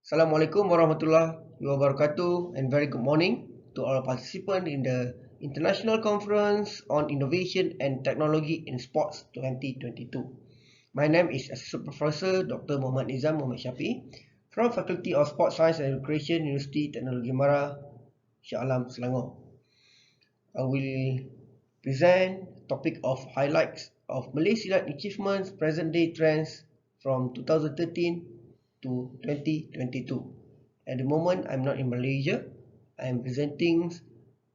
Assalamualaikum warahmatullahi wabarakatuh and very good morning to all participants in the International Conference on Innovation and Technology in Sports 2022. My name is Assistant Professor Dr. Drnizamshapie from Faculty of Sports Science and Recreation, University Teknologi Mara, Shah Alam, Selangor. I will present topic of highlights of Malay Silat Achievements present day trends from 2013 to 2022. At the moment, I'm not in Malaysia. I'm presenting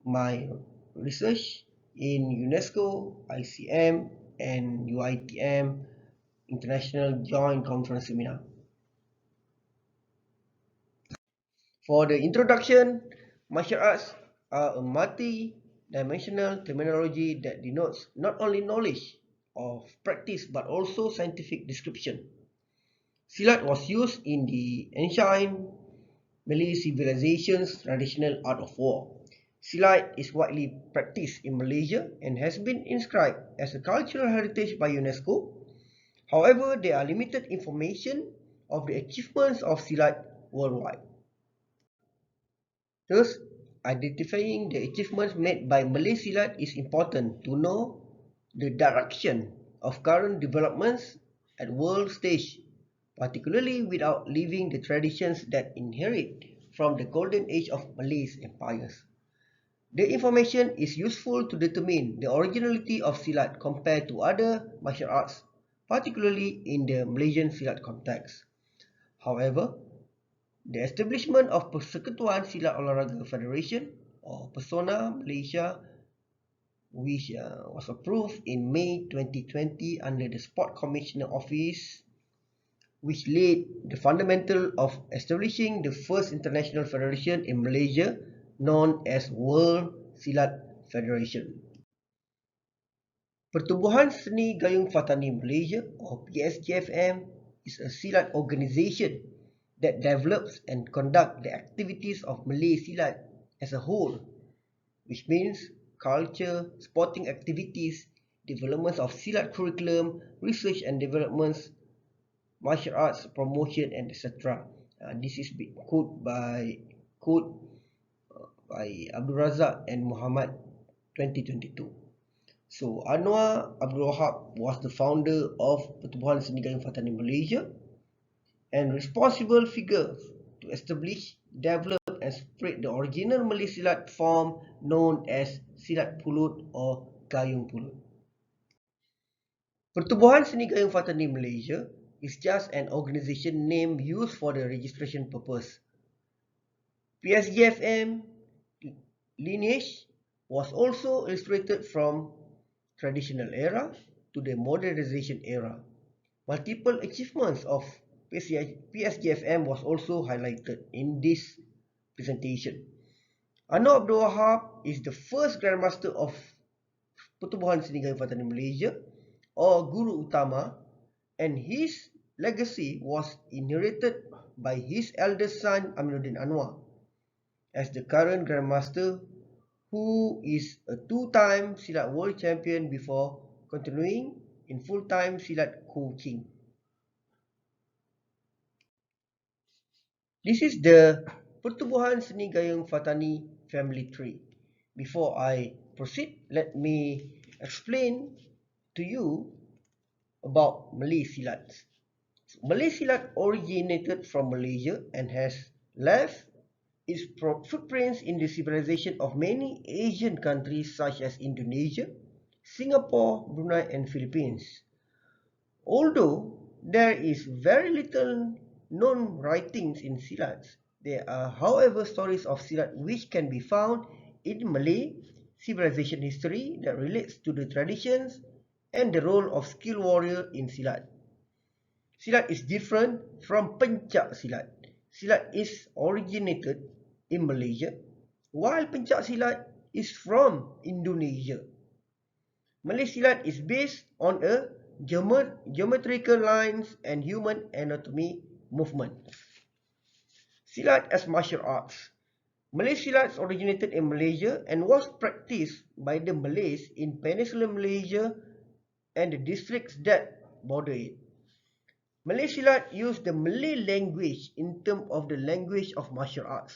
my research in UNESCO, ICM, and uitm International Joint Conference Seminar. For the introduction, martial arts are a multi-dimensional terminology that denotes not only knowledge of practice but also scientific description. Silat was used in the ancient Malay civilization's traditional art of war. Silat is widely practiced in Malaysia and has been inscribed as a cultural heritage by UNESCO. However, there are limited information of the achievements of Silat worldwide. Thus, identifying the achievements made by Malay Silat is important to know the direction of current developments at world stage, particularly without leaving the traditions that inherit from the golden age of Malays empires. The information is useful to determine the originality of Silat compared to other martial arts, particularly in the Malaysian Silat context. However, the establishment of Persekutuan Silat Olahraga Federation or pesonamalaysia, which was approved in May 2020 under the Sport Commissioner Office, which laid the fundamental of establishing the first international federation in Malaysia known as World Silat Federation. Pertubuhan Senigayungfatani Malaysia or psgfm is a Silat organization that develops and conducts the activities of Malay Silat as a whole, which means culture, sporting activities, developments of Silat curriculum, research and developments, martial arts promotion, and etc. This is quote by Abdul Razak and Muhammad 2022. So Anwar Abdul Wahab was the founder of Pertubuhan Senigayungfatani Malaysia and responsible figure to establish, develop and spread the original Malay Silat form known as Silat Pulut or Gayung Pulut. Pertubuhan Senigayungfatani Malaysia is just an organization name used for the registration purpose. PSGFM lineage was also illustrated from traditional era to the modernization era. Multiple achievements of PSGFM was also highlighted in this presentation. Anwar Abdul Wahab is the first Grandmaster of Pertubuhan Senigayungfatani Malaysia or Guru Utama, and his legacy was inherited by his eldest son Aminuddin Anwar as the current Grandmaster, who is a two-time Silat World Champion before continuing in full-time Silat coaching. This is the Pertubuhan Senigayungfatani family tree. Before I proceed, let me explain to you about Malay Silat. Malay Silat originated from Malaysia and has left its footprints in the civilization of many Asian countries such as Indonesia, Singapore, Brunei and Philippines. Although there is very little known writings in Silat, there are however stories of Silat which can be found in Malay civilization history that relates to the traditions and the role of skilled warrior in Silat. Silat is different from Pencak Silat. Silat is originated in Malaysia, while Pencak Silat is from Indonesia. Malay Silat is based on a geometrical lines and human anatomy movement. Silat as martial arts. Malay Silat originated in Malaysia and was practiced by the Malays in Peninsular Malaysia and the districts that border it. Malay Silat used the Malay language in terms of the language of martial arts,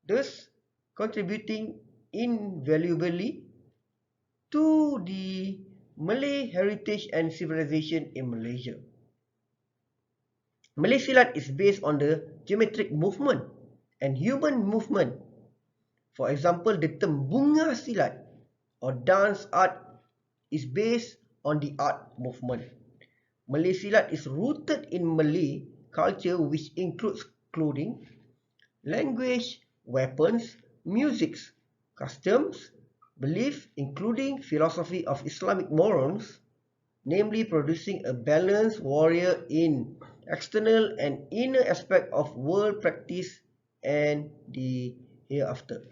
thus contributing invaluably to the Malay heritage and civilization in Malaysia. Malay Silat is based on the geometric movement and human movement. For example, the term bunga silat or dance art is based on the art movement. Malay Silat is rooted in Malay culture, which includes clothing, language, weapons, music, customs, belief, including philosophy of Islamic morals, namely producing a balanced warrior in external and inner aspect of world practice and the hereafter.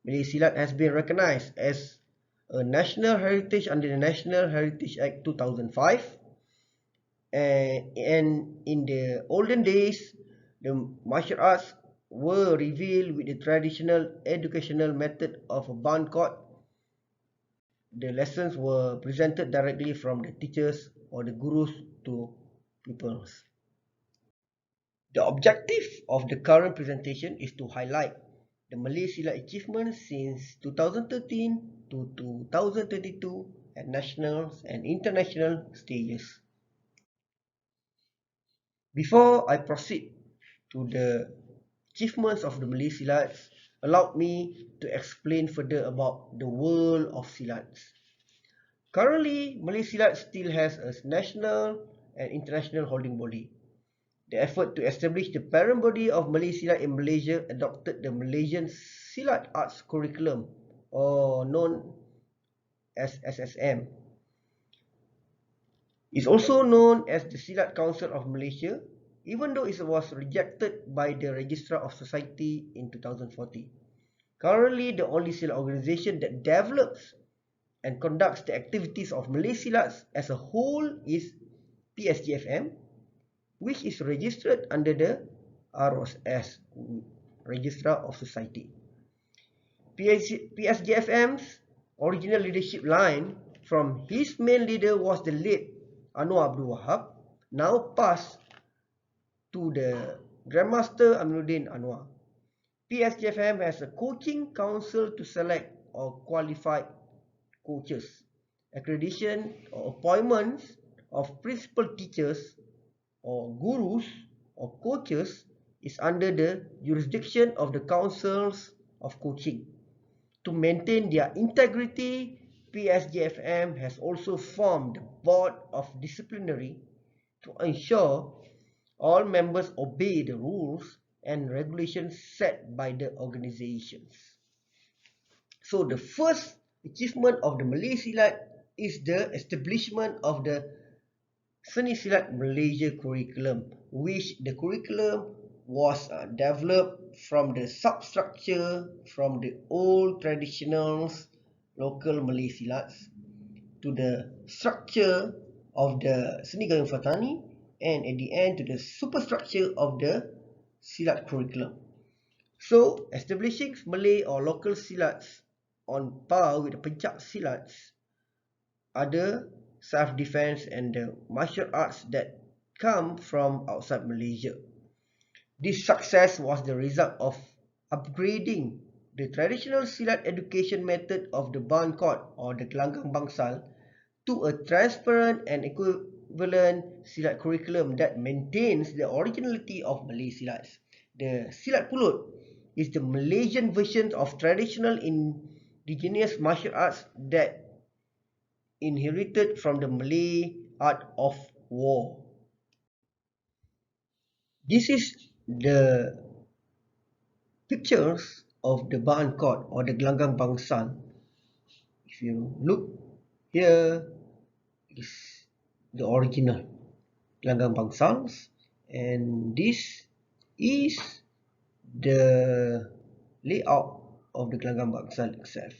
Malay Silat has been recognized as a national heritage under the National Heritage Act 2005, and in the olden days, the martial arts were revealed with the traditional educational method of a band court. The lessons were presented directly from the teachers or the gurus to pupils. The objective of the current presentation is to highlight the Malay Silat achievements since 2013 to 2022 at national and international stages. Before I proceed to the achievements of the Malay Silats, allow me to explain further about the world of Silats. Currently, Malay Silat still has a national and international holding body. The effort to establish the parent body of Malay Silat in Malaysia adopted the Malaysian Silat Arts Curriculum, or known as SSM. It's also known as the Silat Council of Malaysia, even though it was rejected by the Registrar of Society in 2014. Currently, the only Silat organization that develops and conducts the activities of Malay Silats as a whole is psgfm, which is registered under the ROS, Registrar of Society. psgfm's original leadership line from his main leader was the late Anwar Abdul Wahab, now passed to the Grandmaster Aminuddin Anwar. psgfm has a coaching council to select or qualified coaches. Accreditation or appointments of principal teachers or gurus or coaches is under the jurisdiction of the councils of coaching. To maintain their integrity, psgfm has also formed the board of disciplinary to ensure all members obey the rules and regulations set by the organizations. So the first achievement of the Malay Silat is the establishment of the Seni Silat Malaysia curriculum, which the curriculum was developed from the substructure from the old traditional local Malay Silats to the structure of the senigayungfatani, and at the end to the superstructure of the Silat curriculum. So, establishing Malay or local Silats on par with the Pencak Silats, other self-defense and the martial arts that come from outside Malaysia. This success was the result of upgrading the traditional Silat education method of the Ban Court or the Gelanggang Bangsal to a transparent and equivalent Silat curriculum that maintains the originality of Malay Silats. The Silat Pulut is the Malaysian version of traditional indigenous martial arts that inherited from the Malay art of war. This is the pictures of the Ban Court or the Gelanggang Bangsal. If you look here, is the original Gelanggang Bangsals, and this is the layout of the Gelanggang Bangsal itself.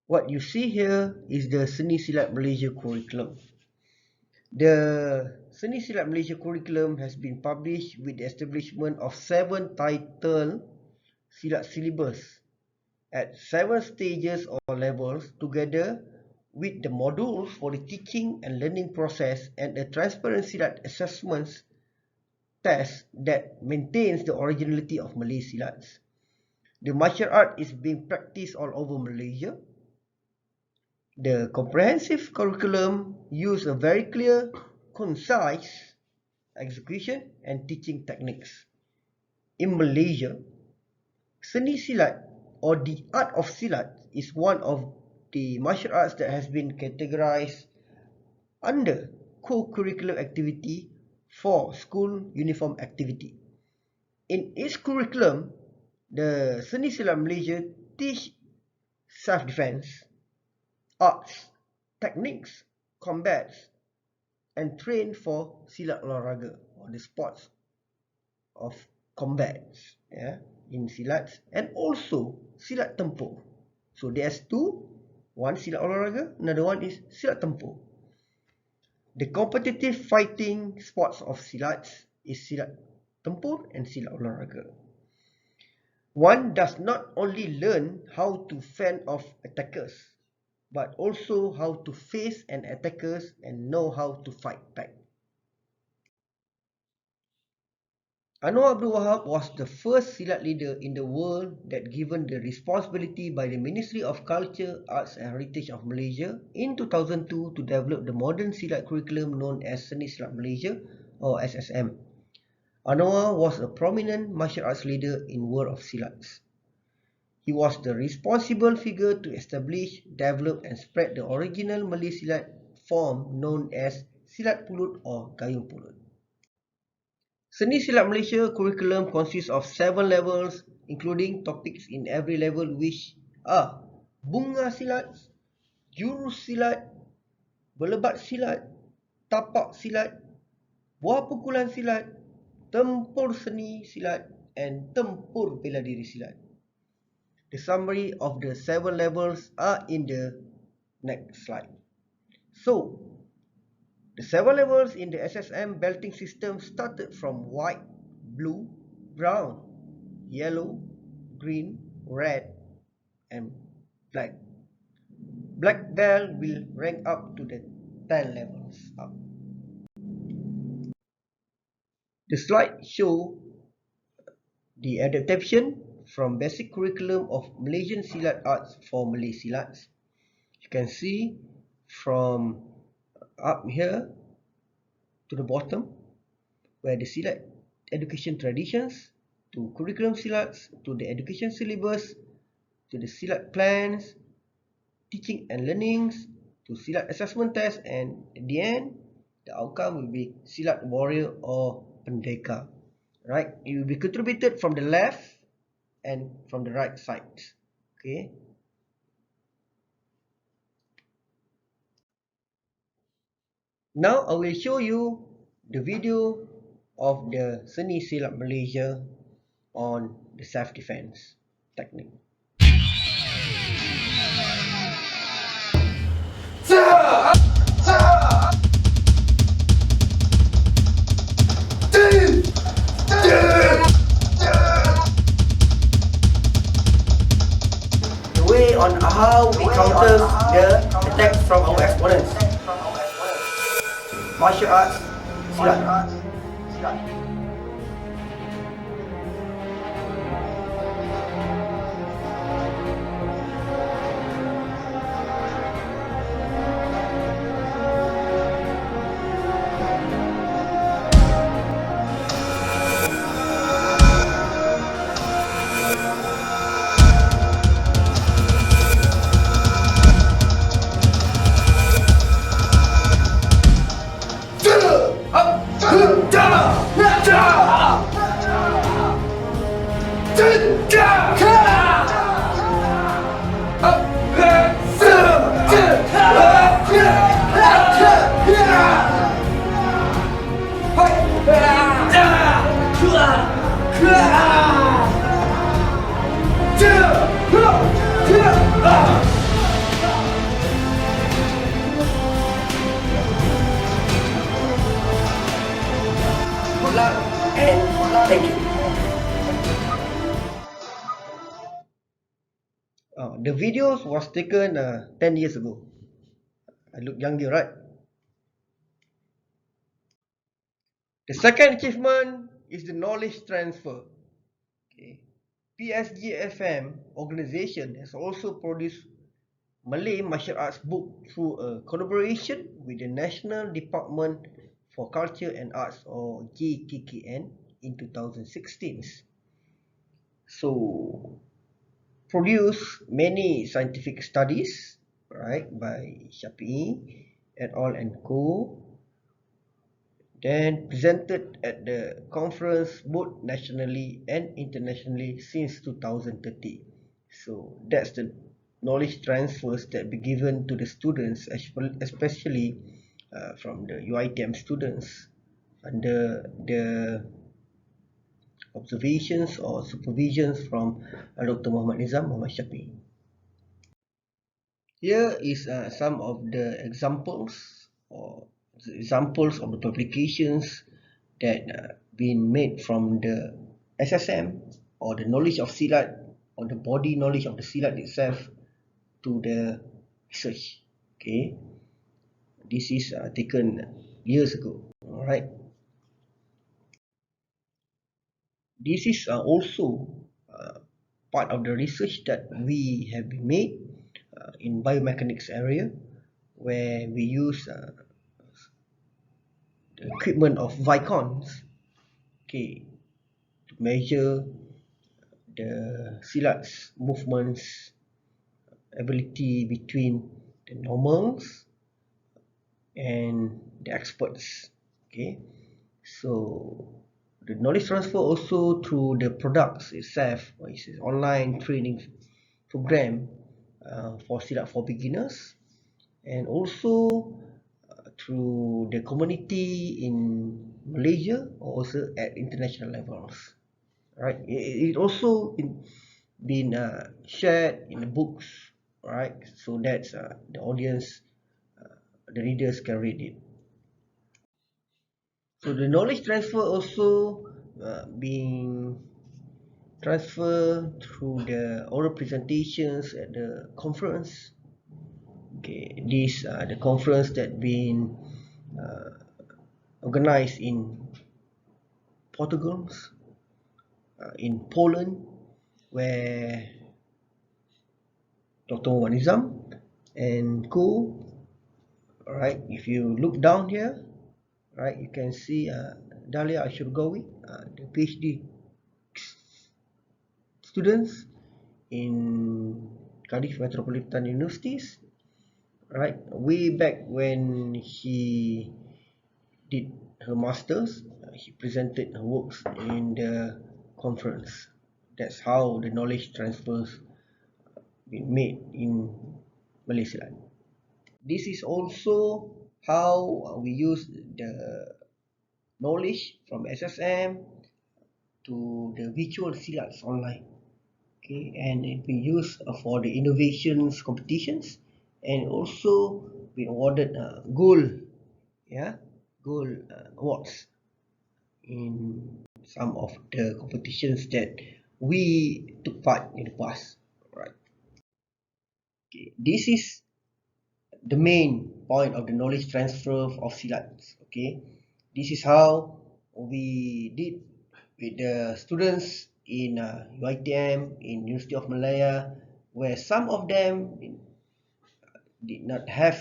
What you see here is the Seni Silat Malaysia curriculum. The Seni Silat Malaysia curriculum has been published with the establishment of 7 title Silat syllabus at 7 stages or levels, together with the modules for the teaching and learning process and a transparent Silat assessments test that maintains the originality of Malay Silats. The martial art is being practiced all over Malaysia. The comprehensive curriculum uses a very clear, concise execution and teaching techniques. In Malaysia, Seni Silat or the art of Silat is one of the martial arts that has been categorized under co-curricular activity for school uniform activity. In its curriculum, the Seni Silat Malaysia teach self-defense, arts, techniques, combats, and train for Silat Olahraga or the sports of combats in Silats, and also Silat Tempur. So there's two, one Silat Olahraga, another one is Silat Tempur. The competitive fighting sports of Silats is Silat Tempur and Silat Olahraga. One does not only learn how to fend off attackers, but also how to face an attacker and know how to fight back. Anwar Abdul Wahab was the first Silat leader in the world that given the responsibility by the Ministry of Culture, Arts and Heritage of Malaysia in 2002 to develop the modern Silat curriculum known as Seni Silat Malaysia or SSM. Anwar was a prominent martial arts leader in world of Silats. He was the responsible figure to establish, develop and spread the original Malay Silat form known as Silat Pulut or Gayung Pulut. Seni Silat Malaysia curriculum consists of 7 levels, including topics in every level which are Bunga Silat, Jurus Silat, Belebat Silat, Tapak Silat, Buah Pukulan Silat, Tempur Seni Silat, and Tempur Bela Diri Silat. The summary of the 7 levels are in the next slide. So, the 7 levels in the SSM belting system started from white, blue, brown, yellow, green, red, and black. Black belt will rank up to the 10 levels up. The slide shows the adaptation from basic curriculum of Malaysian Silat arts for Malay Silats. You can see from up here to the bottom where the Silat education traditions to curriculum Silats to the education syllabus to the Silat plans, teaching and learnings to Silat assessment test, and at the end the outcome will be Silat warrior or pendekar. Right? It will be contributed from the left and from the right side. Okay. Now I will show you the video of the Seni Silat Malaysia on the self-defense technique. The way on how we counter the attacks from our exponents. Martial arts, Silat. Good luck and thank you. The videos was taken 10 years ago. I look younger, right? The second achievement is the knowledge transfer. Okay. psgfm organization has also produced Malay martial arts book through a collaboration with the National Department for Culture and Arts, or JKKN, in 2016. So, produce many scientific studies, right, by Shapie et al. And co. Then presented at the conference both nationally and internationally since 2030. So that's the knowledge transfers that be given to the students, especially from the UITM students, under the observations or supervisions from Dr. Muhammad Nizamshapie. Here is some of the examples of the publications that been made from the SSM, or the knowledge of Silat, or the body knowledge of the Silat itself, to the research. Okay, this is taken years ago. All right, this is also part of the research that we have been made in biomechanics area, where we use the equipment of Vicons, okay, to measure the Silat's movements ability between the normals and the experts. Okay, so the knowledge transfer also through the products itself, which is online training program for Silat for beginners, and also through the community in Malaysia, or also at international levels. Right, it also been shared in the books, right, so that the audience, the readers can read it. So the knowledge transfer also being transferred through the oral presentations at the conference. Okay, this the conference that been organized in Portugal, in Poland, where Dr. Nizam and co. Alright, if you look down here, right, you can see Dalia Ashurgawi, the PhD students in Cardiff Metropolitan Universities, right, way back when he did her masters, he presented her works in the conference. That's how the knowledge transfers been made in Malaysia. This is also how we use the knowledge from SSM to the virtual silats online. Okay, and it be used for the innovations competitions, and also be awarded gold awards in some of the competitions that we took part in the past. Right. Okay, this is the main point of the knowledge transfer of silats. Okay, this is how we did with the students in UITM, in University of Malaya, where some of them did not have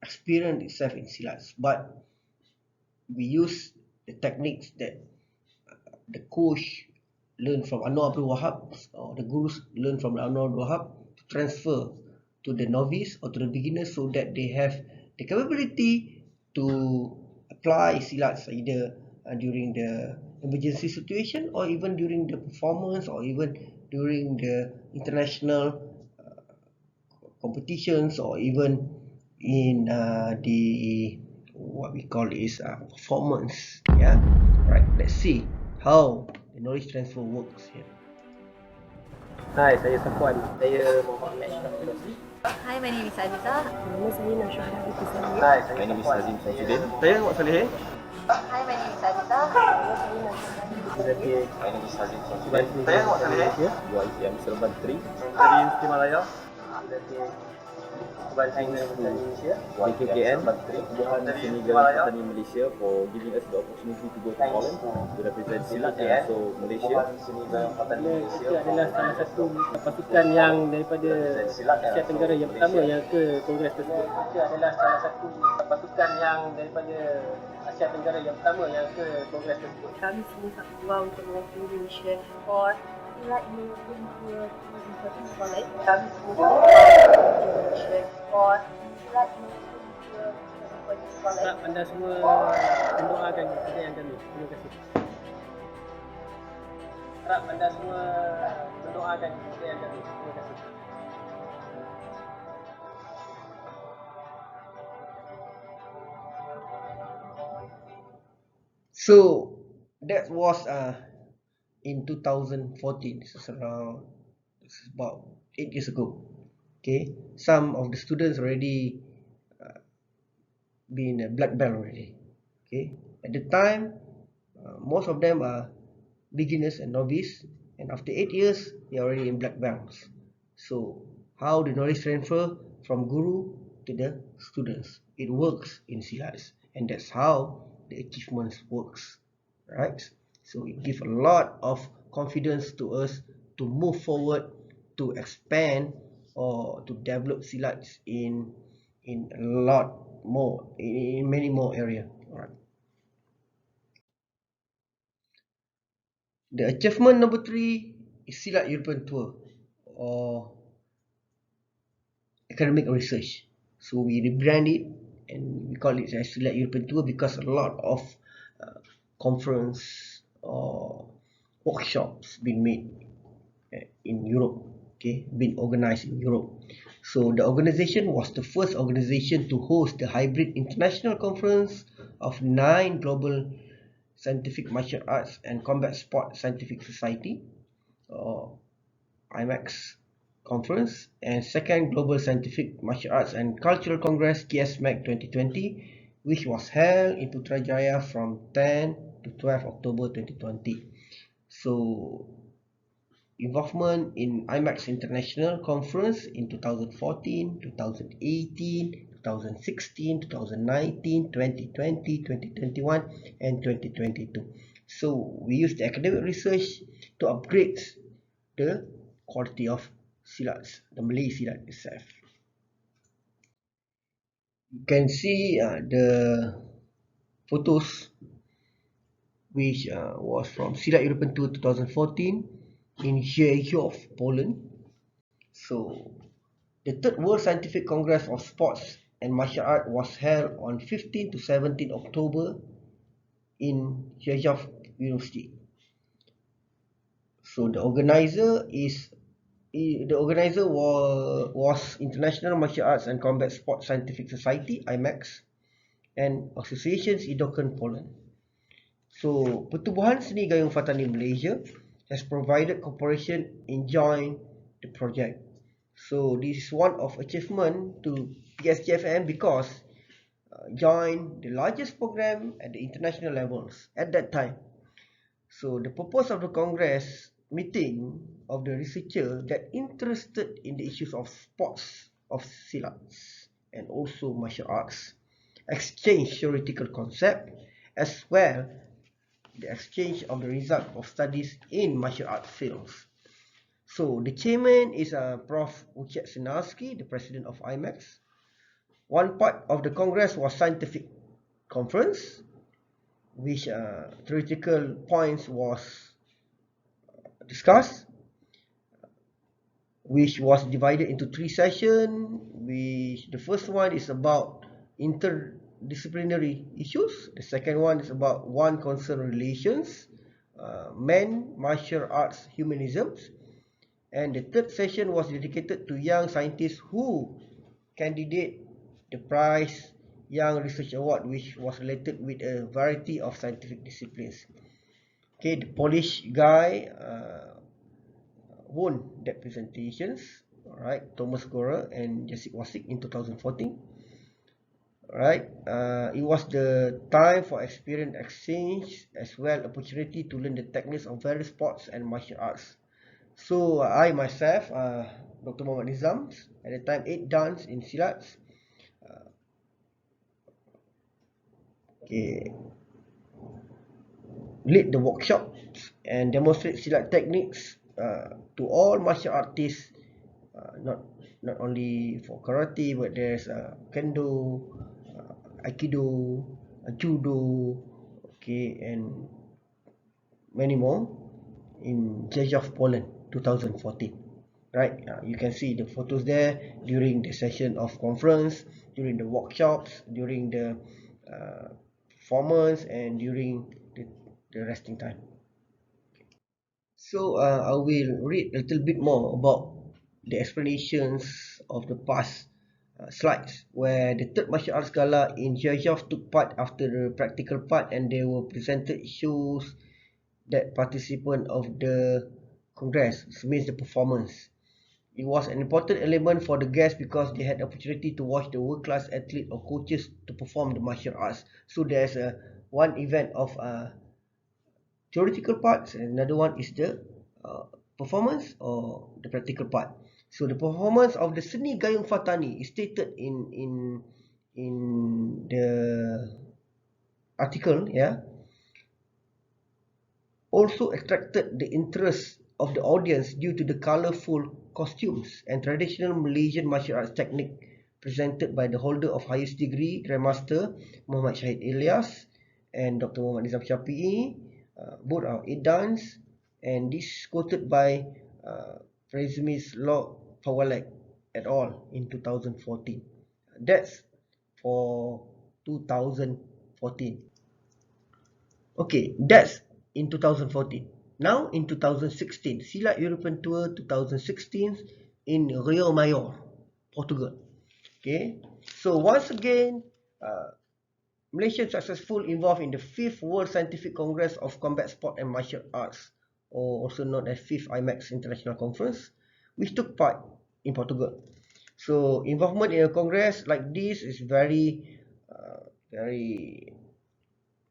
experience itself in silats, but we use the techniques that the coach learned from Anwar Abdul Wahab, or the gurus learned from Anwar Abdul Wahab, to transfer to the novice or to the beginners, so that they have the capability to apply silats either during the emergency situation, or even during the performance, or even during the international competitions, or even in the what we call is performance. Yeah, right, let's see how the knowledge transfer works here. Hai, saya Safuan. Saya Muhammad. Hi, my name is Aziza. Nama saya Nashadah Binti Saleh. Hai, saya Nazim Samsudin. Saya Muhammad Saleh. Hi, my name is Aziza. Nama saya Nashadah Binti Saleh. My name is Nazim Samsudin. Saya Muhammad Saleh. UITM Serban 3. Dari Malaya. BKKN, Pertubuhan Senigayungfatani Malaysia, for giving us the opportunity to go to Holland to represent Silat and also Malaysia. Kita adalah salah satu pasukan yang daripada Asia Tenggara yang pertama yang ke kongres tersebut. Kita adalah salah satu pasukan yang daripada Asia Tenggara yang pertama yang ke kongres tersebut. Kami semua tak keluar untuk mewakili Malaysia for Silat European Tour 2014 College. Kami semua tak keluar untuk Malaysia for Silat European Tour 2014 College. Harap anda semua mendoakan kejayaan kami. Terima kasih. Harap anda semua mendoakan kejayaan kami. Terima kasih. So that was in 2014. This is about 8 years ago. Okay, some of the students already been a black belt already. Okay, at the time, most of them are beginners and novice, and after 8 years, they are already in black belts. So how the knowledge transfer from guru to the students? It works in Silats, and that's how the achievements works, right? So it gives a lot of confidence to us to move forward, to expand or to develop Silats in a lot more, in many more areas. All right. The achievement number 3 is Silat European Tour or academic research. So we rebrand it and we call it as Silat European Tour because a lot of conference or workshops been made in Europe, okay, been organized in Europe. So the organization was the first organization to host the hybrid international conference of 9 global scientific martial arts and combat sport scientific society or IMAX conference, and second global scientific martial arts and cultural congress GSMAC 2020, which was held in Putrajaya from 10 to 12 October 2020. So involvement in IMAX International Conference in 2014, 2018, 2016, 2019, 2020, 2021, and 2022. So we use the academic research to upgrade the quality of Silats, the Malay Silat itself. You can see the photos which was from Silat European Tour 2014 in Rzeszów, Poland. So the third World Scientific Congress of Sports and Martial Art was held on 15 to 17 October in Rzeszów University. So the organizer was International Martial Arts and Combat Sports Scientific Society (IMAX) and Associations Idoken, Poland. So Pertubuhan Senigayungfatani Malaysia has provided cooperation in join the project. So this is one of achievement to psgfm because joined the largest program at the international levels at that time. So the purpose of the Congress meeting of the researcher that interested in the issues of sports of Silats and also martial arts, exchange theoretical concept as well the exchange of the result of studies in martial arts fields. So the chairman is Prof. Uchet Sinarski, the president of IMAX. One part of the Congress was scientific conference, which theoretical points was discussed, which was divided into 3 sessions. Which the first one is about interdisciplinary issues. The second one is about one concern relations, men, martial arts, humanisms. And the third session was dedicated to young scientists who candidate the prize Young Research Award, which was related with a variety of scientific disciplines. Okay, the Polish guy won that presentations. Alright, Thomas Gorer and Jessica Wasik in 2014. Alright, it was the time for experience exchange as well opportunity to learn the techniques of various sports and martial arts. So I myself, Dr. Muhammad Nizam, at the time 8 dance in Silat. Okay, lead the workshops and demonstrate Silat techniques to all martial artists, not only for karate, but there's kendo, aikido, judo, okay, and many more in Rzeszów, Poland, 2014. Right, you can see the photos there during the session of conference, during the workshops, during the performance, and during the resting time. So I will read a little bit more about the explanations of the past slides, where the third martial arts gala in Rzeszów took part after the practical part, and they were presented shows that participant of the congress, which means the performance. It was an important element for the guests because they had the opportunity to watch the world-class athlete or coaches to perform the martial arts. So there's one event of theoretical parts, and another one is the performance or the practical part. So the performance of the senigayungfatani is stated in the article, yeah, also attracted the interest of the audience due to the colorful costumes and traditional Malaysian martial arts technique presented by the holder of highest degree, Grandmaster Muhammad Shahid Ilyas and Dr. Muhammad Nizamshapie. Both are 8 dance, and this quoted by President Law Pawalek et al. In 2014. That's for 2014. Okay, that's in 2014. Now in 2016, Silat European Tour 2016 in Rio Maior, Portugal. Okay, so once again, Malaysian successful involved in the 5th World Scientific Congress of Combat Sport and Martial Arts, or also known as 5th IMAX International Conference, which took part in Portugal. So involvement in a congress like this is very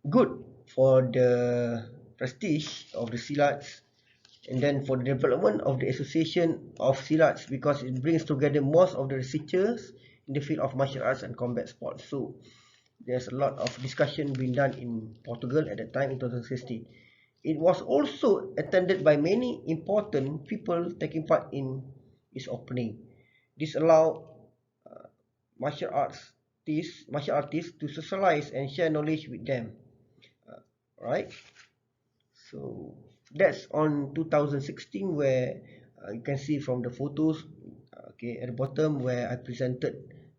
good for the prestige of the Silats, and then for the development of the association of Silats, because it brings together most of the researchers in the field of martial arts and combat sports. So there's a lot of discussion being done in Portugal at that time in 2016. It was also attended by many important people taking part in its opening. This allowed martial artists to socialize and share knowledge with them. Right? So that's on 2016, where you can see from the photos, okay, at the bottom, where I presented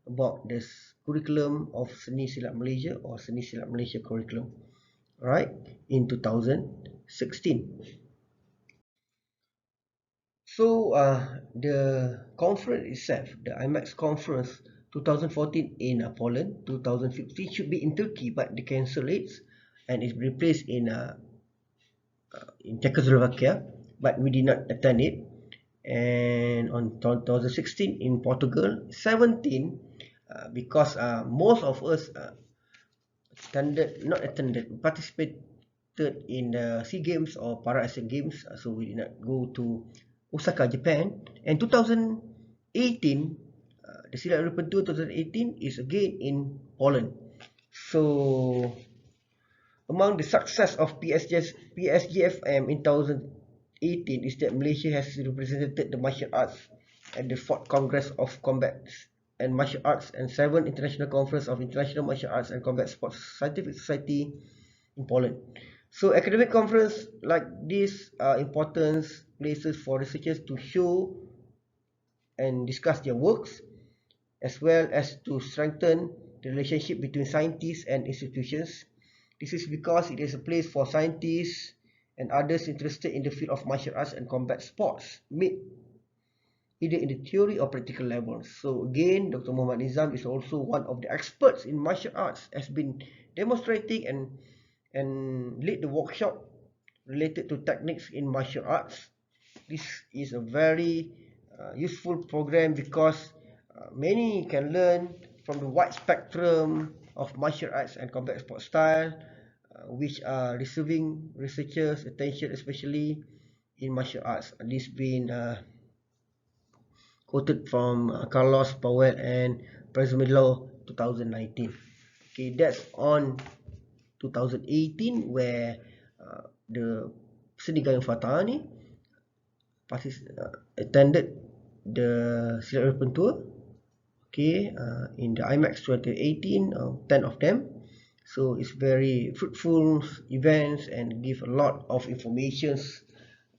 about this curriculum of Seni Silat Malaysia, or Seni Silat Malaysia curriculum, right, in 2016. So the conference itself, the IMAX conference 2014 in Poland, 2015 should be in Turkey, but they cancel it and it's replaced in Czechoslovakia, but we did not attend it. And on 2016 in Portugal, 17, because most of us participated in the SEA Games or Para Asian Games, so we did not go to Osaka, Japan. And 2018, the Silat European Tour 2018 is again in Poland. So among the success of psgfm in 2018 is that Malaysia has represented the martial arts at the 4th Congress of Combat and Martial Arts and 7th International Conference of International Martial Arts and Combat Sports Scientific Society in Poland. So academic conference like this are important places for researchers to show and discuss their works, as well as to strengthen the relationship between scientists and institutions. This is because it is a place for scientists and others interested in the field of martial arts and combat sports meet, either in the theory or practical levels. So again, Dr. Muhammad Nizam is also one of the experts in martial arts, has been demonstrating and lead the workshop related to techniques in martial arts. This is a very useful program because many can learn from the wide spectrum of martial arts and combat sports style, which are receiving researchers' attention, especially in martial arts. This been quoted from Carlos Powell and Presmilo 2019. Okay, that's on 2018 where the Senigayungfatani attended the Silat European Tour. Okay, in the IMAX 2018, 10 of them. So it's very fruitful events and give a lot of informations,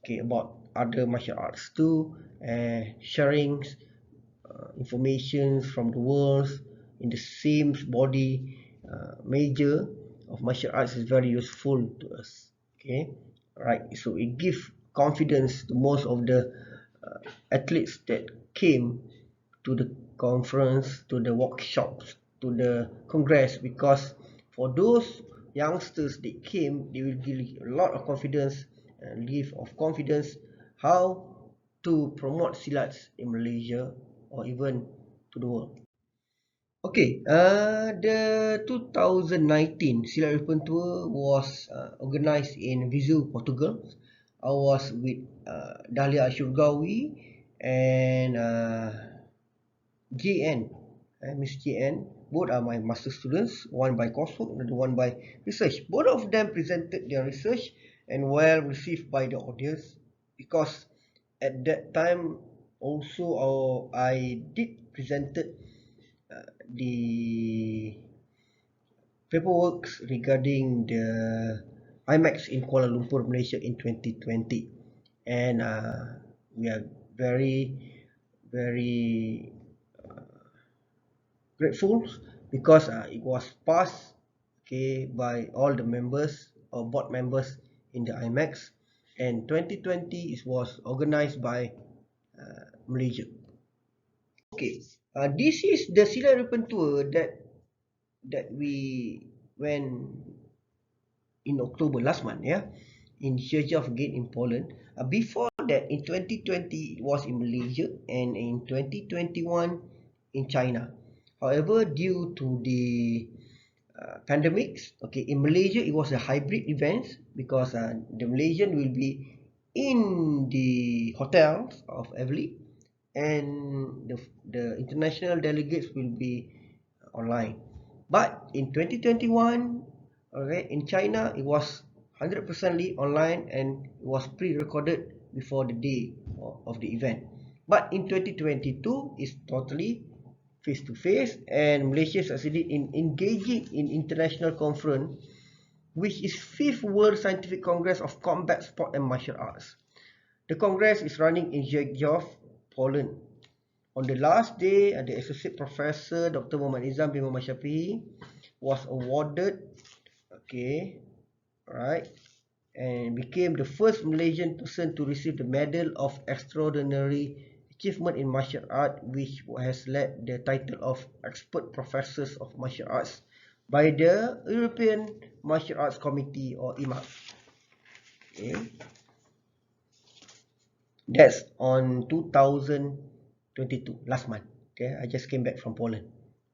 okay, about other martial arts too, and sharing information from the world in the same body major of martial arts is very useful to us. Okay, right. So it gives confidence to most of the athletes that came to the conference, to the workshops, to the congress, because for those youngsters that came, they will give a lot of confidence and give of confidence how to promote silats in Malaysia or even to the world. Okay, the 2019 Silat European Tour was organized in Viseu, Portugal. I was with Dahlia Ashurgawi and JN, Miss JN. Both are my master students, one by coursework and the one by research. Both of them presented their research and well received by the audience, because at that time also I did presented the paperwork regarding the IMAX in Kuala Lumpur, Malaysia in 2020, and we are very grateful because it was passed, okay, by all the members or board members in the IMAX, and 2020 it was organized by Malaysia. Okay, this is the Silat European Tour that we went in October last month, yeah, in Szczecin again in Poland. Before that, in 2020 it was in Malaysia, and in 2021 in China. However, due to the pandemics, okay, in Malaysia it was a hybrid event because the Malaysian will be in the hotels of Everly, and the international delegates will be online. But in 2021, okay, in China it was 100% online and it was pre-recorded before the day of the event. But in 2022 it's totally face-to-face, and Malaysia succeeded in engaging in international conference, which is 5th World Scientific Congress of Combat Sport and Martial Arts. The congress is running in Szczecin, Poland. On the last day, the Associate Professor Dr. Muhammad Nizam bin Shapie was awarded, okay, right, and became the first Malaysian person to receive the Medal of Extraordinary Achievement in Martial Art, which has led the title of Expert Professors of Martial Arts by the European Martial Arts Committee, or IMA. Okay. That's on 2022, last month. Okay, I just came back from Poland,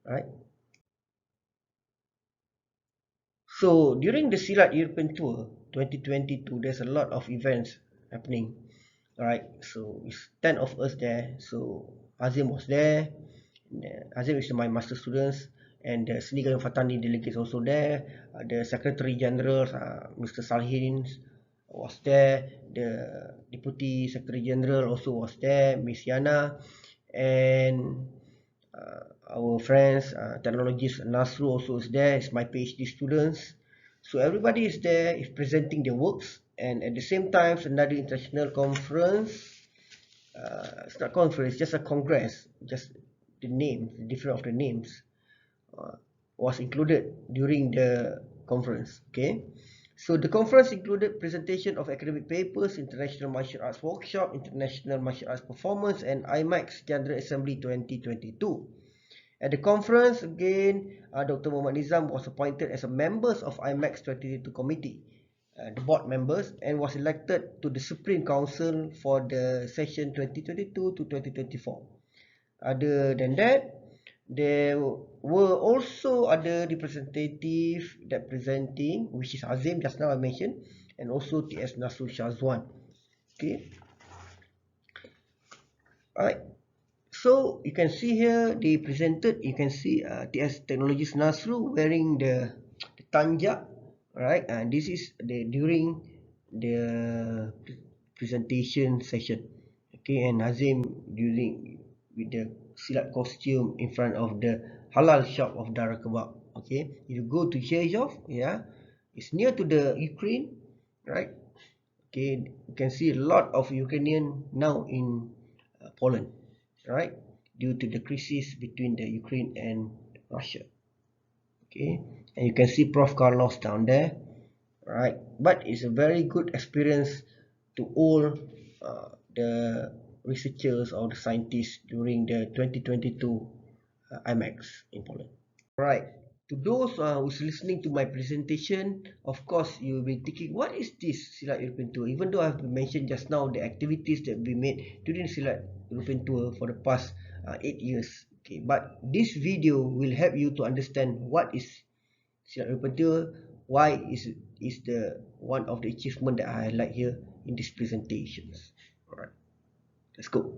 right? So during the Silat European Tour 2022, there's a lot of events happening. Alright, so it's 10 of us there. So Azim was there. Azim is my master students, and the Senigayungfatani delegates also there. The Secretary General, Mr. Salhin, was there. The Deputy Secretary General also was there, Miss Yana, and our friends, technologist Nasru also is there. It's my PhD students. So everybody is there, is presenting their works, and at the same time, another international conference. It's not conference, just a congress. Just the names, the different of the names, was included during the conference. Okay. So the conference included presentation of academic papers, international martial arts workshop, international martial arts performance, and IMAX General Assembly 2022. At the conference, again, Dr. Muhammad Nizam was appointed as a member of IMAX 2022 committee, the board members, and was elected to the Supreme Council for the session 2022 to 2024. Other than that, there were also other representatives that presenting, which is Azim just now I mentioned, and also T.S. Nasrul Shazwan. Okay. Alright. So you can see here they presented. You can see TS Technologies Nasru wearing the tanja. Alright, and this is during the presentation session. Okay, and Hazim using with the silat costume in front of the halal shop of Dara Kebab. Okay, if you go to Chechov, yeah, it's near to the Ukraine, right? Okay, you can see a lot of Ukrainian now in Poland, right? Due to the crisis between the Ukraine and Russia. Okay, and you can see Prof. Carlos down there, right? But it's a very good experience to all the researchers or the scientists during the 2022 IMAX in Poland. Right. To those who's listening to my presentation, of course, you will be thinking, what is this Silat European Tour? Even though I've mentioned just now the activities that we made during Silat European Tour for the past 8 years. Okay, but this video will help you to understand what is Silat European Tour, why is the one of the achievement that I highlight here in these presentations. Alright, let's go.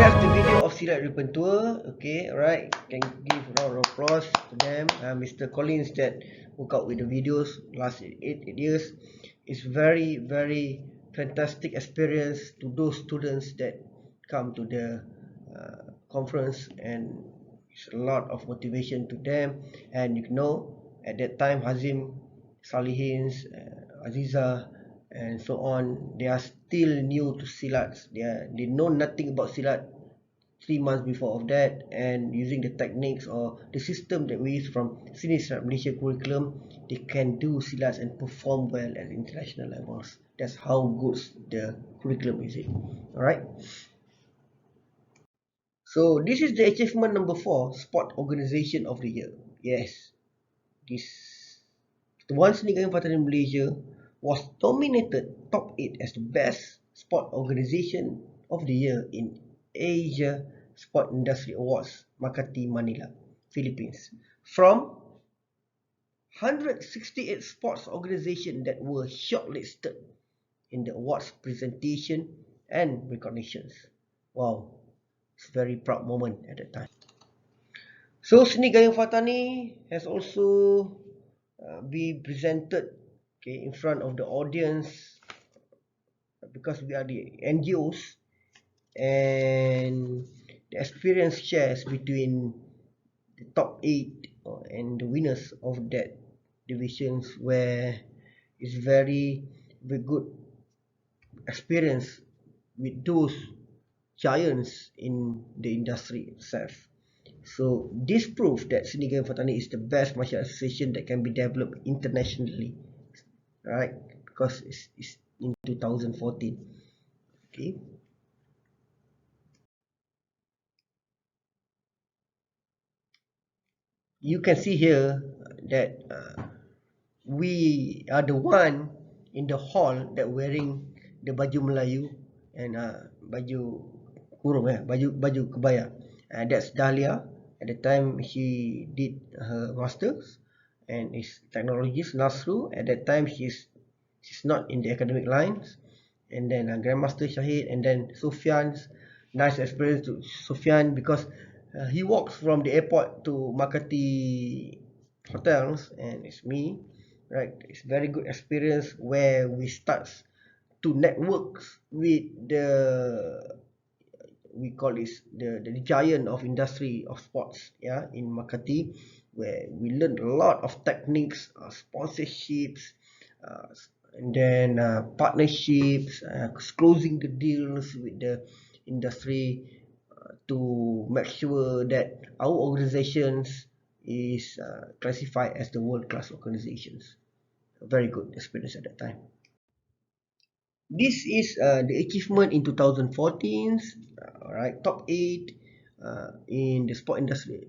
That's the video of Silat European Tour. Okay, alright. Can give a round of applause to them. Mr. Collins that worked out with the videos last 8 years. It's very, very fantastic experience to those students that come to the conference, and it's a lot of motivation to them. And you know, at that time, Hazim, Salihins, Aziza, and so on, they are still new to Silat. They know nothing about Silat 3 months before of that, and using the techniques or the system that we use from Silat Malaysia curriculum, they can do Silats and perform well at international levels. That's how good the curriculum is. Alright. So this is the achievement number 4, Sport Organization of the Year. Yes, this the one Senigayungfatani Malaysia was nominated top 8 as the best sport organization of the year in Asia Sport Industry Awards, Makati, Manila, Philippines, from 168 sports organizations that were shortlisted in the awards presentation and recognitions. Wow, it's a very proud moment at that time. So Senigayungfatani has also be presented, okay, in front of the audience, because we are the NGOs, and the experience shares between the top 8 and the winners of that divisions, where it's very good experience with those giants in the industry itself. So this proves that Senigayungfatani is the best martial arts association that can be developed internationally, right? Because it's in 2014. Okay. You can see here that we are the one in the hall that wearing the baju Melayu and baju kurung, baju kebaya. That's Dahlia. At the time she did her masters and is technologist. Nasru, at that time she's not in the academic lines. And then Grandmaster Shahid, and then Sufyan's nice experience to Sufyan, because he walks from the airport to Makati hotels, and it's me, right? It's very good experience where we start to network with we call this the giant of industry of sports, yeah, in Makati, where we learn a lot of techniques, sponsorships, and then partnerships, closing the deals with the industry, to make sure that our organizations is classified as the world-class organizations. A very good experience at that time. This is the achievement in 2014, right? Top 8 in the sport industry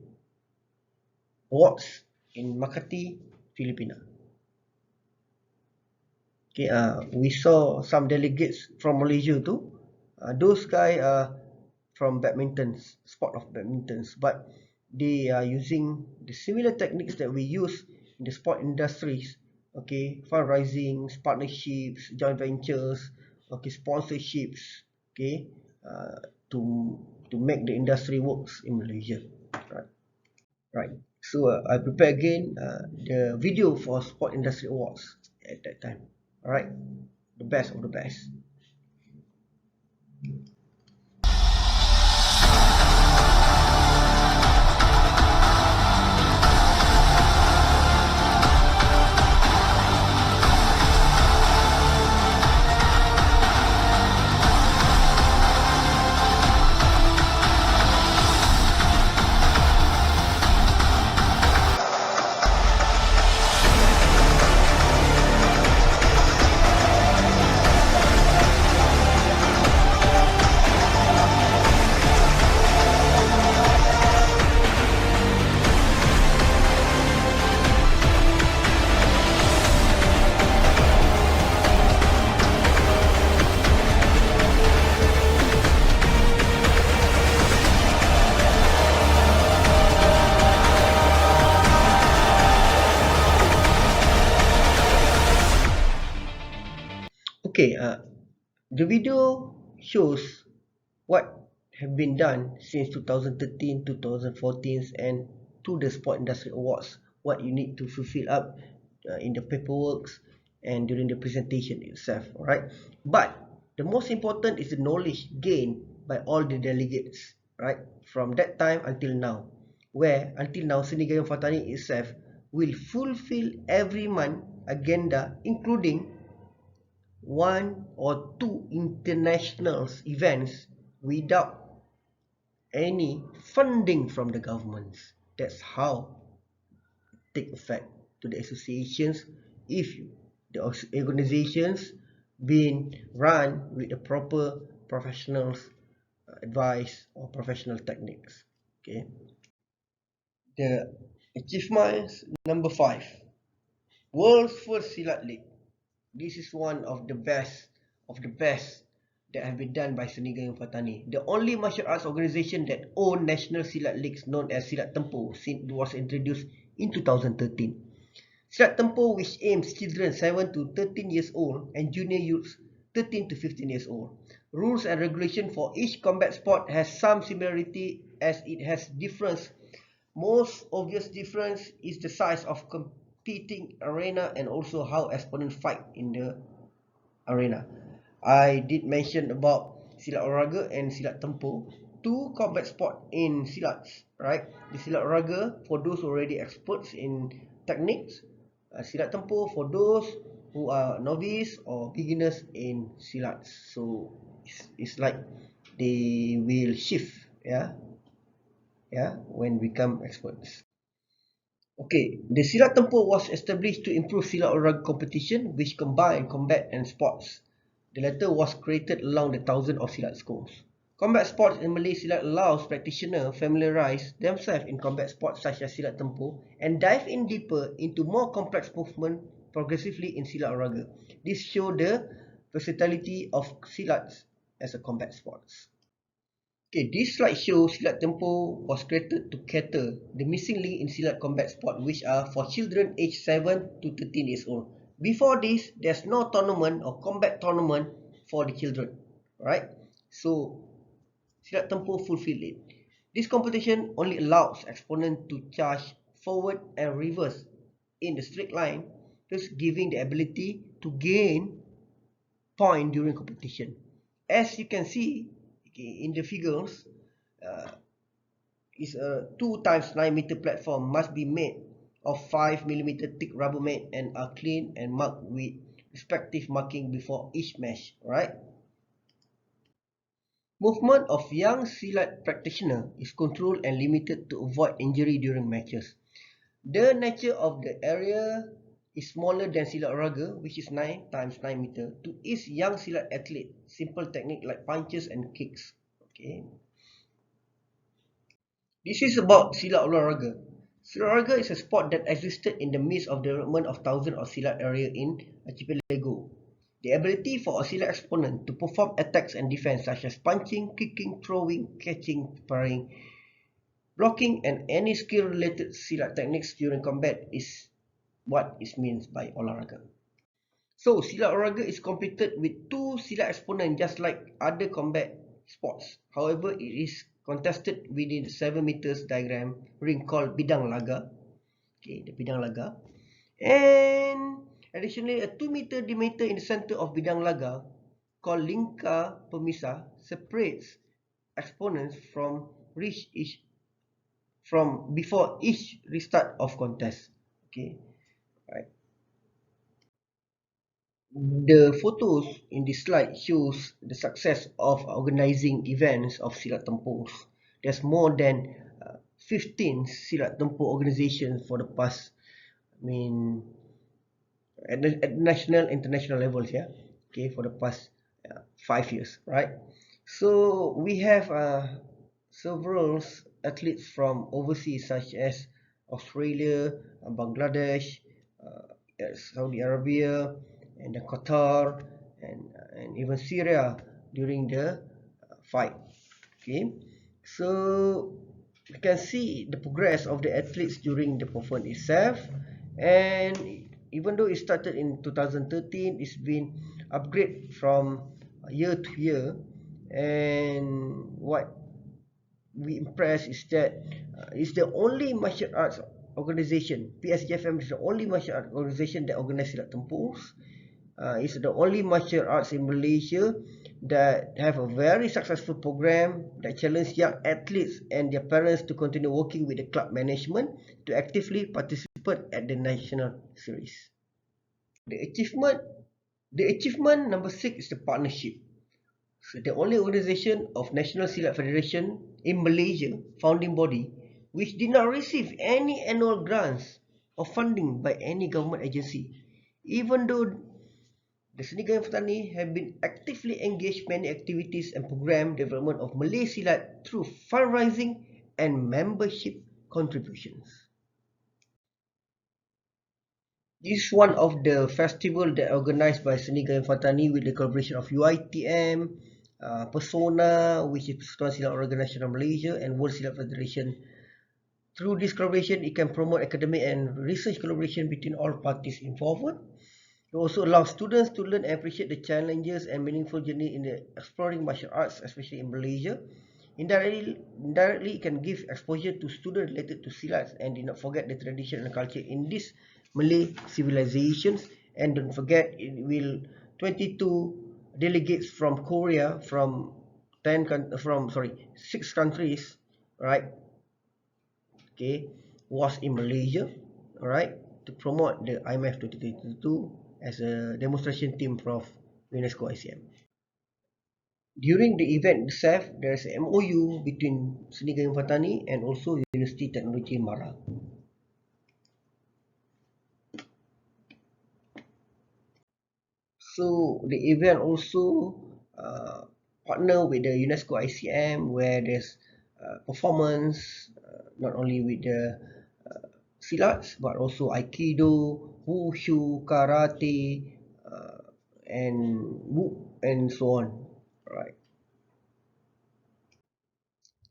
awards in Makati, Filipina. Okay, we saw some delegates from Malaysia too. Those guys are from badminton, sport of badminton, but they are using the similar techniques that we use in the sport industries. Okay, fundraising, partnerships, joint ventures, okay, sponsorships, okay, to make the industry works in Malaysia, right? Right. So I prepare again the video for sport industry awards at that time. All right, the best of the best. Okay, the video shows what have been done since 2013, 2014, and to the sport industry awards, what you need to fulfill up in the paperwork and during the presentation itself. All right, but the most important is the knowledge gained by all the delegates, right, from that time until now, where until now Senigayungfatani itself will fulfill every month agenda, including 1 or 2 international events without any funding from the governments. That's how take effect to the associations if the organizations being run with the proper professionals advice or professional techniques. Okay, the achievements number 5, world's first Silat League. This is one of the best that have been done by Senigayungfatani. The only martial arts organization that own national Silat leagues, known as Silat Tempur, was introduced in 2013. Silat Tempur, which aims children 7 to 13 years old and junior youths 13 to 15 years old. Rules and regulation for each combat sport has some similarity as it has difference. Most obvious difference is the size of competing arena and also how exponents fight in the arena. I did mention about silat olahraga and silat tempur, two combat sport in silats, right? The silat olahraga for those already experts in techniques, silat tempur for those who are novice or beginners in silats. So it's like they will shift, when become experts. Okay, the Silat Tempur was established to improve Silat Olahraga competition which combined combat and sports. The latter was created along the thousands of Silat schools. Combat sports in Malay Silat allows practitioners familiarize themselves in combat sports such as Silat Tempur and dive in deeper into more complex movement progressively in Silat Olahraga. This shows the versatility of Silats as a combat sports. Okay, this slide shows Silat Tempur was created to cater the missing link in Silat combat sport, which are for children aged 7 to 13 years old. Before this, there's no tournament or combat tournament for the children, right? So, Silat Tempur fulfilled it. This competition only allows exponents to charge forward and reverse in the straight line, thus giving the ability to gain point during competition. As you can see, in the figures, is a 2 times 9 meter platform must be made of 5 mm thick rubber mat and are cleaned and marked with respective marking before each match, right? Movement of young silat practitioner is controlled and limited to avoid injury during matches. The nature of the area is smaller than silat olahraga, which is 9 times 9 meter, to ease young silat athlete simple technique like punches and kicks. Okay. This is about silat olahraga. Silat olahraga is a sport that existed in the midst of the development of thousands of silat area in archipelago. The ability for a silat exponent to perform attacks and defense such as punching, kicking, throwing, catching, parrying, blocking, and any skill-related silat techniques during combat is what is meant by olahraga. So, silat olahraga is competed with two silat exponents just like other combat sports. However, it is contested within the 7 meters diagram ring called bidang laga. Okay, the bidang laga. And additionally, a 2-meter diameter in the center of bidang laga called lingkar pemisah separates exponents from before each restart of contest. Okay, right. The photos in this slide shows the success of organizing events of Silat Tempur. There's more than 15 Silat Tempur organizations for the past, at national, international levels, okay, for the past 5 years, right? So we have several athletes from overseas such as Australia, Bangladesh, Saudi Arabia, and Qatar, and even Syria during the fight. Okay, so you can see the progress of the athletes during the performance itself, and even though it started in 2013, it's been upgraded from year to year. And what we impressed is that it's the only martial arts organization. PSGFM is the only martial arts organization that organizes Silat Tempur. It's the only martial arts in Malaysia that have a very successful program that challenges young athletes and their parents to continue working with the club management to actively participate at the national series. The achievement number 6 is the partnership. So the only organization of National Silat Federation in Malaysia, founding body, which did not receive any annual grants or funding by any government agency, even though the senigayungfatani have been actively engaged many activities and program development of Malay Silat through fundraising and membership contributions. This is one of the festivals that are organized by senigayungfatani with the collaboration of uitm, Persona, which is Persatuan Silat Organization of Malaysia, and World Silat Federation. Through this collaboration, it can promote academic and research collaboration between all parties involved. It also allows students to learn and appreciate the challenges and meaningful journey in the exploring martial arts, especially in Malaysia. Indirectly, it can give exposure to students related to Silats and did not forget the tradition and culture in this Malay civilizations. And don't forget, it will 22 delegates from Korea, from 6 countries, right? Okay, was in Malaysia, all right, to promote the IMF 2022 as a demonstration team of UNESCO ICM. During the event itself, there is an MOU between Senigayungfatani and also University Technology Mara. So the event also partner with the UNESCO ICM, where there's performance not only with the silats but also aikido, wushu, karate, and so on, right?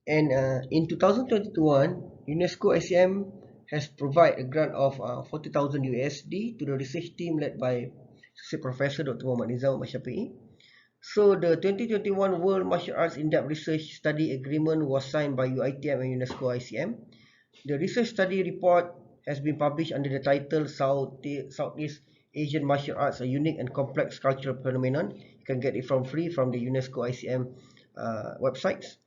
And in 2021, UNESCO ICM has provided a grant of 40,000 USD to the research team led by Professor Dr. Drnizamshapie. So the 2021 World Martial Arts In-Depth Research Study Agreement was signed by uitm and UNESCO ICM. The research study report has been published under the title Southeast Asian Martial Arts, a Unique and Complex Cultural Phenomenon. You can get it from free from the UNESCO ICM websites.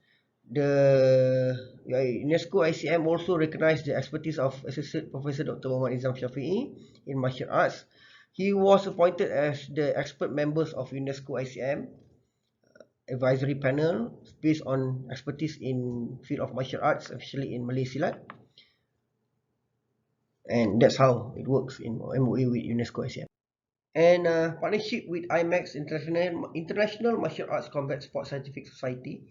The UNESCO ICM also recognized the expertise of Associate Professor Dr. Drnizamshapie in martial arts. He was appointed as the expert members of UNESCO ICM advisory panel based on expertise in field of martial arts, especially in Malay Silat. And that's how it works in MOA with UNESCO ICM. And partnership with IMAX International Martial Arts Combat Sports Scientific Society.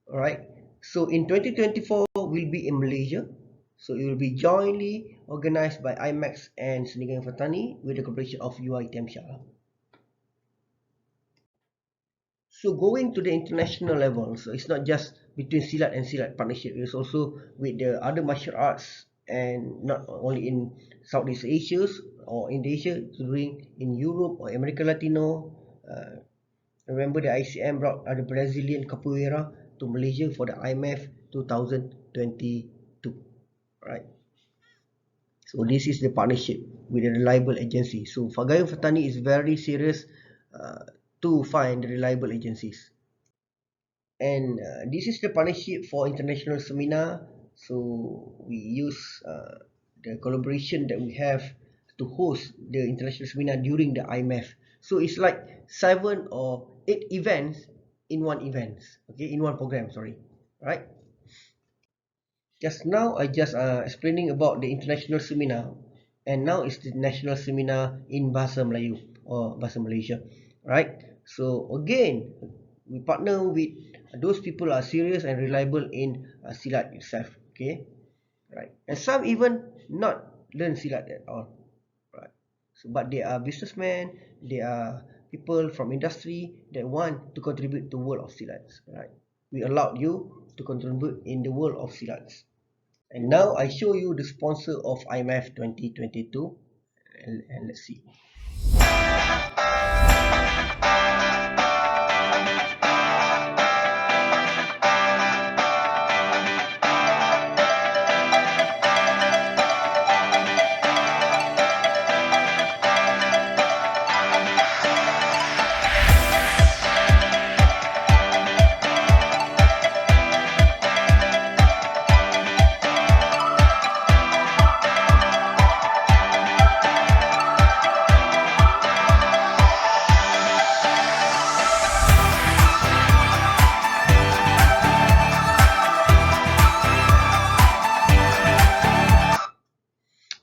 Alright, so in 2024 will be in Malaysia. So it will be jointly organized by IMAX and Senigayungfatani with the cooperation of uitm. So going to the international level, so it's not just between Silat and Silat partnership, it's also with the other martial arts, and not only in Southeast Asia or Indonesia, including in Europe or America Latino. Remember the ICM brought the Brazilian capoeira to Malaysia for the IMF 2022, right? So this is the partnership with a reliable agency. So Senigayungfatani is very serious to find reliable agencies. And this is the partnership for international seminar. So we use the collaboration that we have to host the international seminar during the IMF. So it's like 7 or 8 events in one event, okay, in one program, sorry, right? Just now I just explaining about the international seminar, and now it's the national seminar in Bahasa Melayu or Bahasa Malaysia, right? So again, we partner with those people are serious and reliable in Silat itself, okay, right? And some even not learn Silat at all, right? So, but they are businessmen, they are people from industry that want to contribute to the world of Silats, right? We allowed you to contribute in the world of Silats. And now I show you the sponsor of IMF 2022, and let's see.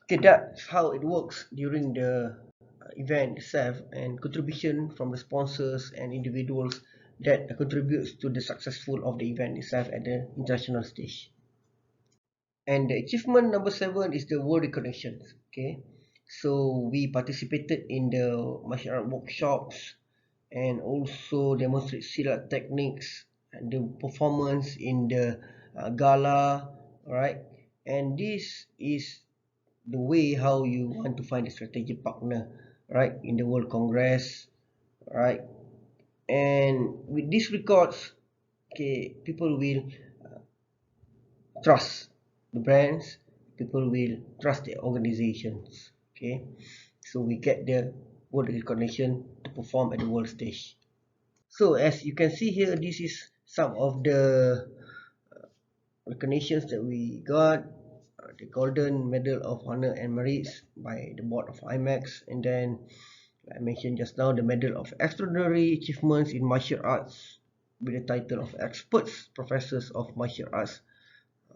Okay, that's how it works during the event itself, and contribution from the sponsors and individuals that contributes to the successful of the event itself at the international stage. And the achievement number 7 is the world recognition. Okay, so we participated in the martial art workshops and also demonstrate silat techniques and the performance in the gala, right? And this is the way how you want to find a strategic partner, right, in the World Congress, right? And with these records, okay, people will trust the brands, people will trust the organizations, Okay, so we get the world recognition to perform at the world stage. So as you can see here, this is some of the recognitions that we got. The Golden Medal of Honor and Merits by the board of IMAX, and then like I mentioned just now, the Medal of Extraordinary Achievements in Martial Arts with the title of Experts Professors of Martial Arts,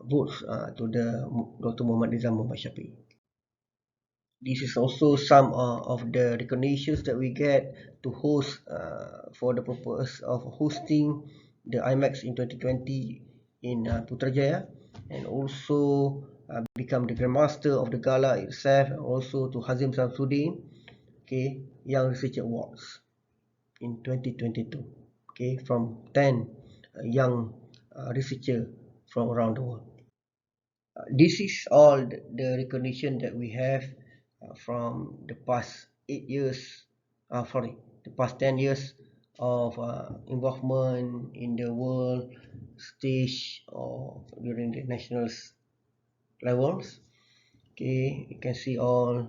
votes to the Dr. Muhammad Drnizamshapie. This is also some of the recognitions that we get to host for the purpose of hosting the IMAX in 2020 in Putrajaya, and also become the Grandmaster of the Gala itself, and also to Hazim Samsudin, okay, Young Researcher Awards in 2022, okay, from 10 young researchers from around the world. This is all the recognition that we have from the past 8 years, the past 10 years of involvement in the world stage or during the national levels. Okay, you can see all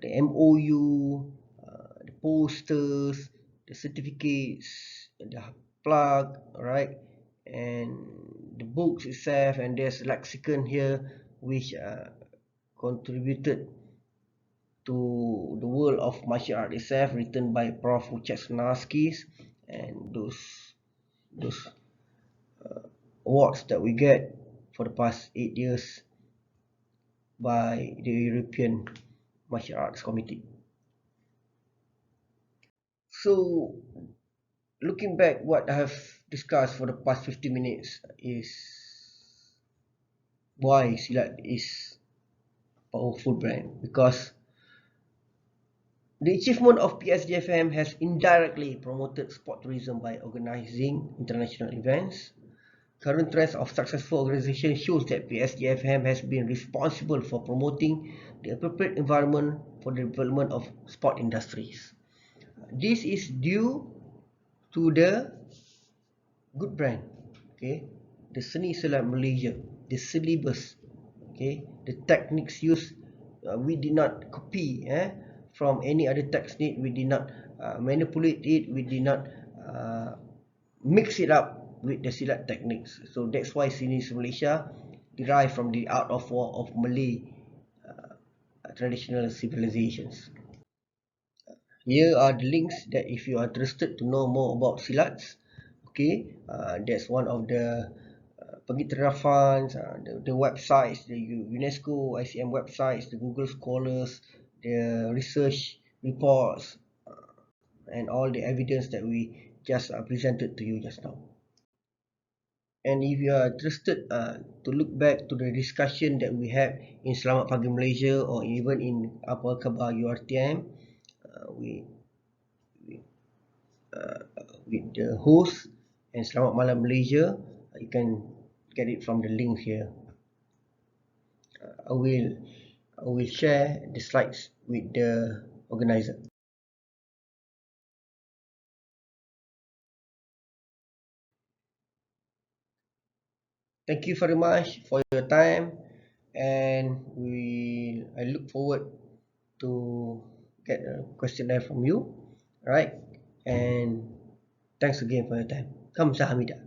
the MOU, the posters, the certificates, the plug, right, and the books itself, and there's lexicon here which contributed to the world of martial art itself, written by Prof. Wojciechowski, and those awards that we get for the past 8 years by the European Martial Arts Committee. So, looking back, what I have discussed for the past 50 minutes is why Silat is a powerful brand, because the achievement of psgfm has indirectly promoted sport tourism by organizing international events. Current trends of successful organization shows that psgfm has been responsible for promoting the appropriate environment for the development of sport industries. This is due to the good brand, okay, the Seni Silat Malaysia, the syllabus, okay, the techniques used, we did not copy from any other technique, we did not manipulate it, we did not mix it up with the silat techniques. So that's why Seni Malaysia derived from the art of war of Malay traditional civilizations. Here are the links that if you are interested to know more about silats, okay, that's one of the pengiktirafan, the websites, the UNESCO ICM websites, the Google Scholars, the research reports, and all the evidence that we just presented to you just now. And if you are interested to look back to the discussion that we had in Selamat Pagi Malaysia, or even in Apa Khabar URTM, with the host and Selamat Malam Malaysia, you can get it from the link here. I will share the slides with the organizer. Thank you very much for your time, and I look forward to get a questionnaire from you, right? And thanks again for your time. Kamsahamnida.